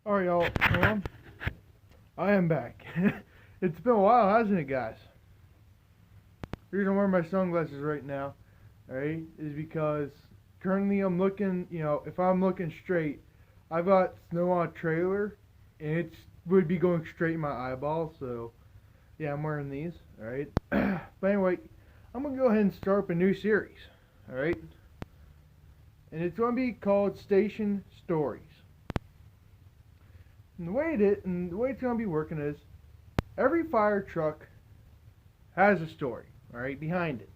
Alright, y'all. I am back. It's been a while, hasn't it, guys? The reason I'm wearing my sunglasses right now, alright, is because currently I'm looking, if I'm looking straight, I've got snow on a trailer, and it would be going straight in my eyeball, so yeah, I'm wearing these, alright? But anyway, I'm going to go ahead and start up a new series, alright? And it's going to be called Station Stories. And the way it's going to be working is every fire truck has a story, all right, behind it.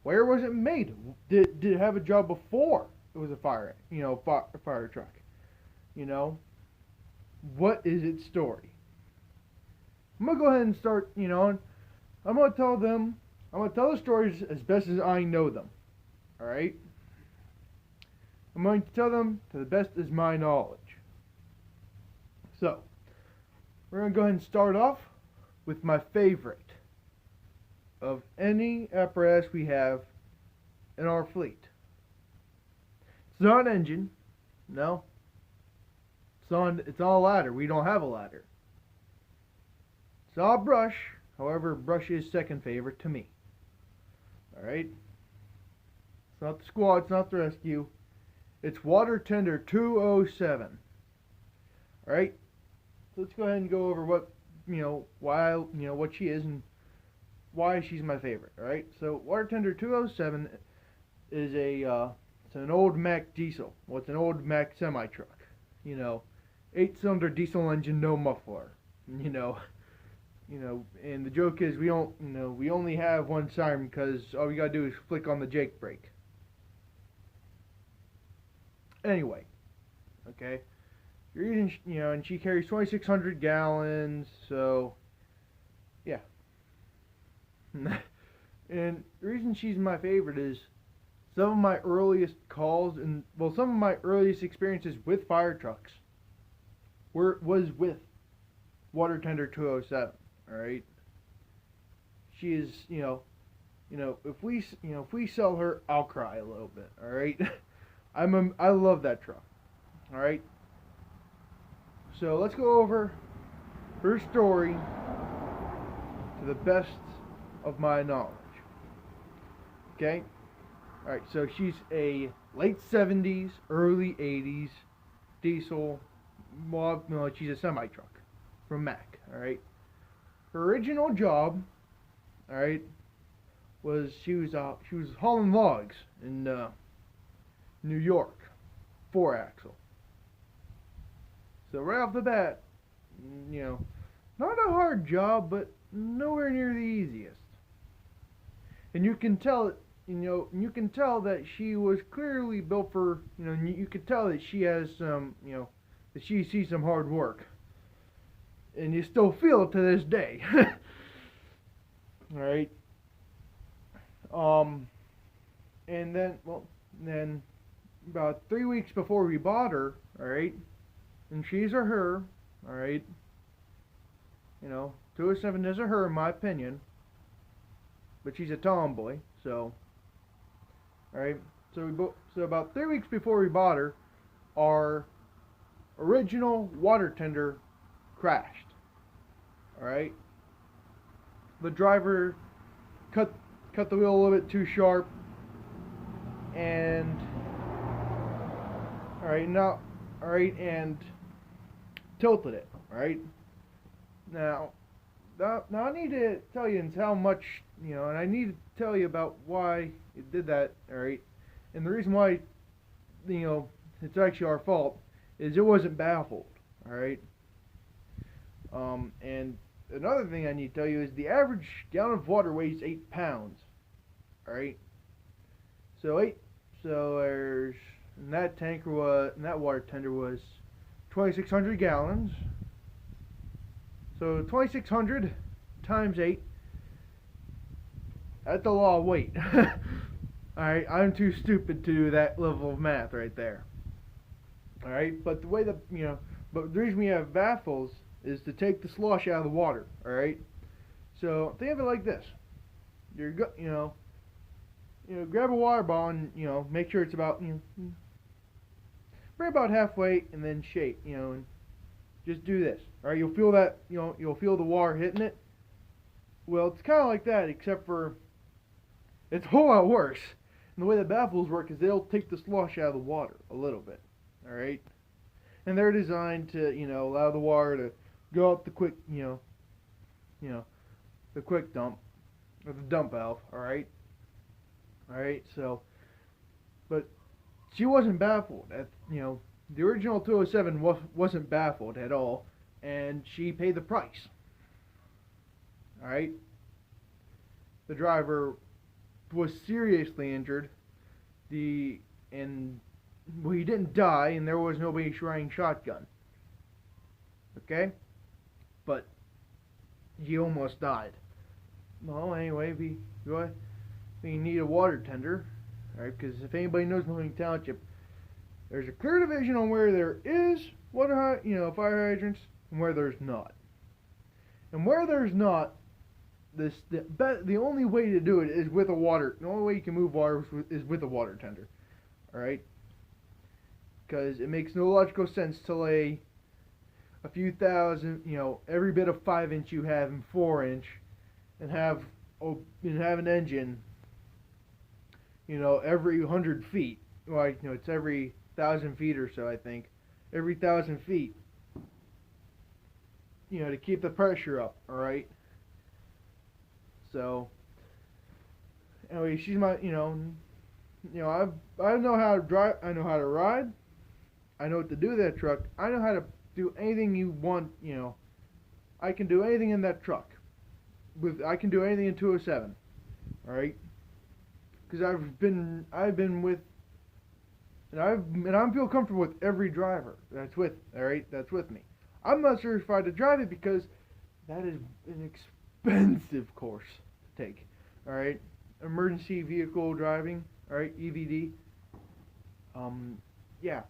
Where was it made? Did it have a job before it was a fire truck? What is its story? I'm gonna go ahead and start. And I'm gonna tell them. I'm gonna tell the stories as best as I know them. All right. I'm going to tell them to the best of my knowledge. So, we're going to go ahead and start off with my favorite of any apparatus we have in our fleet. It's not an engine. No. It's on a ladder. We don't have a ladder. It's not a brush. However, brush is second favorite to me. Alright? It's not the squad. It's not the rescue. It's Water Tender 207. Alright? So let's go ahead and go over what what she is and why she's my favorite. All right. So Water Tender 207 is it's an old Mack diesel. Well, it's an old Mack semi truck. 8-cylinder diesel engine, no muffler. And the joke is we only have one siren because all we gotta do is flick on the Jake brake. Anyway, okay. You're using, and she carries 2,600 gallons, so, yeah. And the reason she's my favorite is some of my earliest calls some of my earliest experiences with fire trucks was with Water Tender 207, alright? She is, if we sell her, I'll cry a little bit, alright? I love that truck, alright? So let's go over her story to the best of my knowledge. Okay? Alright, so she's a late 70s, early 80s diesel, she's a semi-truck from Mack, alright? Her original job, alright, was she was hauling logs in New York, 4-axle. So right off the bat, not a hard job, but nowhere near the easiest. And you can tell that she was clearly built for, you could tell that she has some, that she sees some hard work. And you still feel it to this day. Alright. And then about 3 weeks before we bought her, alright, and she's a her, alright. 207 is a her in my opinion. But she's a tomboy, so. Alright, so about 3 weeks before we bought her, our original water tender crashed. Alright. The driver cut the wheel a little bit too sharp. And and tilted it, right? Now I need to tell you how much, and I need to tell you about why it did that, alright? And the reason why, it's actually our fault, is it wasn't baffled, alright? And another thing I need to tell you is the average gallon of water weighs 8 pounds, alright? So there's, and that water tender was 2,600 gallons. So 2,600 times 8. That's a lot of weight. Alright, I'm too stupid to do that level of math right there. Alright, but the reason we have baffles is to take the slosh out of the water. Alright, so think of it like this: grab a water bottle and make sure it's about spray about halfway and then shake, and just do this. All right, you'll feel that, you'll feel the water hitting it. Well, it's kind of like that, except for it's a whole lot worse. And the way the baffles work is they'll take the slosh out of the water a little bit. All right, and they're designed to, allow the water to go up the quick, the quick dump or the dump valve. All right. So, but she wasn't baffled. The original 207 wasn't baffled at all, and she paid the price. All right. The driver was seriously injured. He didn't die, and there was nobody shooting shotgun. Okay, but he almost died. Well, anyway, we need a water tender, all right? Because if anybody knows Millennium Township, there's a clear division on where there is fire hydrants and where there's not. And where there's not, the only way to do it is with a water. The only way you can move water is with a water tender, all right? Because it makes no logical sense to lay a few thousand, every bit of 5-inch you have in 4-inch, and have an engine, every 100 feet. Like, it's every 1,000 feet or so, I think. Every 1,000 feet, to keep the pressure up, all right? So, anyway, she's my, I know how to drive, I know how to ride, I know what to do with that truck, I know how to do anything you want, I can do anything in that truck. I can do anything in 207, all right? Because I've been with, and I feel comfortable with every driver that's with me. I'm not certified to drive it because that is an expensive course to take, all right? Emergency vehicle driving, all right, EVD. Yeah,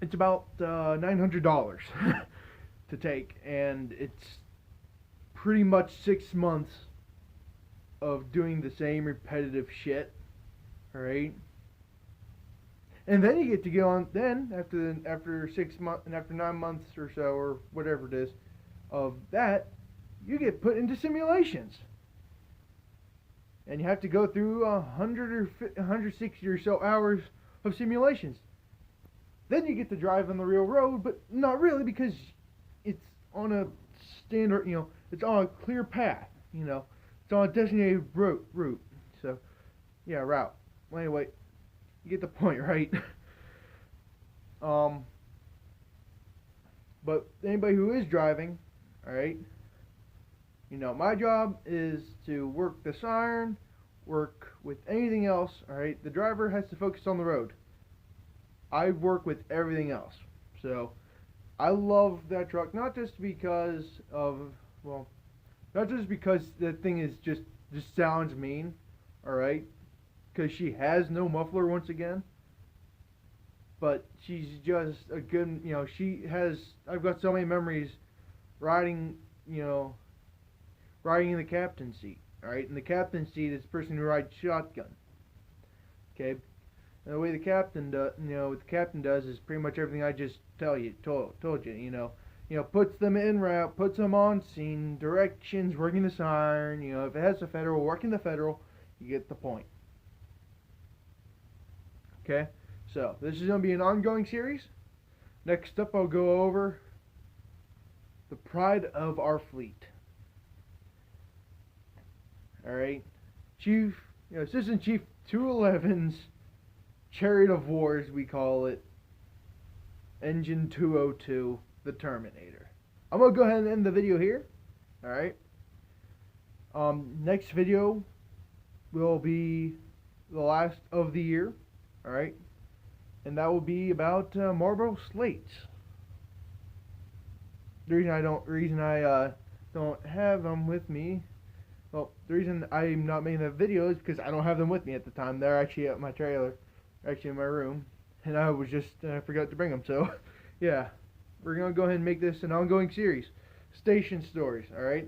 it's about $900 to take, and it's pretty much 6 months of doing the same repetitive shit, all right? And then you get to go on. Then after 6 months and after 9 months or so, or whatever it is, of that, you get put into simulations, and you have to go through 160 or so hours of simulations. Then you get to drive on the real road, but not really, because it's on a standard, it's on a clear path, it's on a designated route. So, yeah, route. Well, anyway, you get the point, right? But anybody who is driving, all right, my job is to work the siren, work with anything else, all right? The driver has to focus on the road. I work with everything else. So, I love that truck, not just because that thing is just sounds mean, all right? Because she has no muffler once again. But she's just a good, I've got so many memories riding in the captain's seat, all right? In the captain's seat is the person who rides shotgun, okay? And the way the captain what the captain does is pretty much everything I just told you, puts them en route, puts them on scene, directions, working the siren, if it has a federal, working the federal, you get the point. Okay, so this is going to be an ongoing series. Next up, I'll go over the pride of our fleet. Alright, Assistant Chief 211's Chariot of War, as we call it, Engine 202, the Terminator. I'm going to go ahead and end the video here. Alright. Next video will be the last of the year. Alright. And that will be about Marlboro slates. The reason I don't have them with me, well, the reason I'm not making that video is because I don't have them with me at the time. They're actually at my trailer, actually in my room, and I forgot to bring them. So, yeah, we're gonna go ahead and make this an ongoing series. Station stories, all right?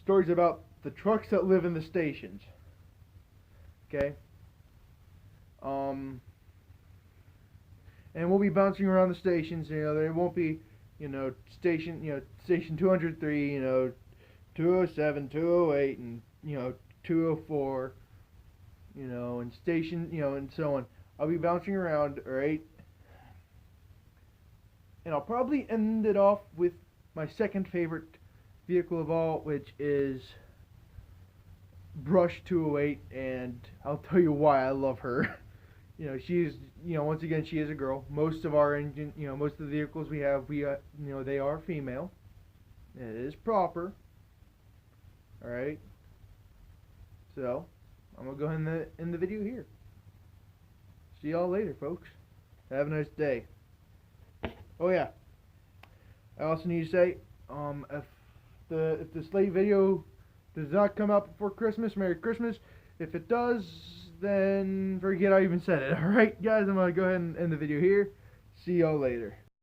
Stories about the trucks that live in the stations. Okay. and we'll be bouncing around the stations. You know, there won't be, station 203, 207, 208, and 204, and station, and so on. I'll be bouncing around, alright? And I'll probably end it off with my second favorite vehicle of all, which is Brush 208, and I'll tell you why I love her. She's, once again, she is a girl. Most of our engine, most of the vehicles we have, they are female. It is proper. Alright? So, I'm going to go ahead and end the video here. See y'all later, folks. Have a nice day. Oh yeah, I also need to say, if the Slate video does not come out before Christmas, Merry Christmas. If it does, then forget I even said it. Alright, guys, I'm going to go ahead and end the video here. See y'all later.